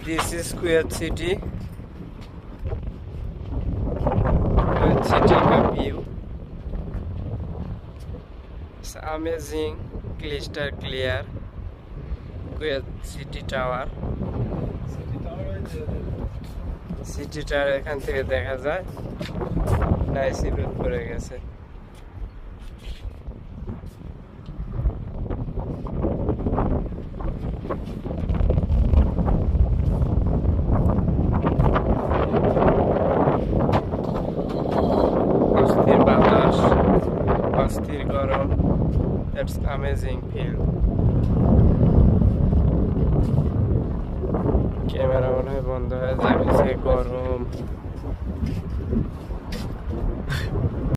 This is Kuwait City. Kuwait City का view. It's amazing, crystal clear. Kuwait City Tower. City Tower এখান থেকে দেখা যায়। নাইসি রোদ পড়ে গেছে। অস্থির বাতাস, অস্থির গরম। That's amazing feel. ক্যামেরা মনে হয় বন্ধ হয়ে যাবে, গরম।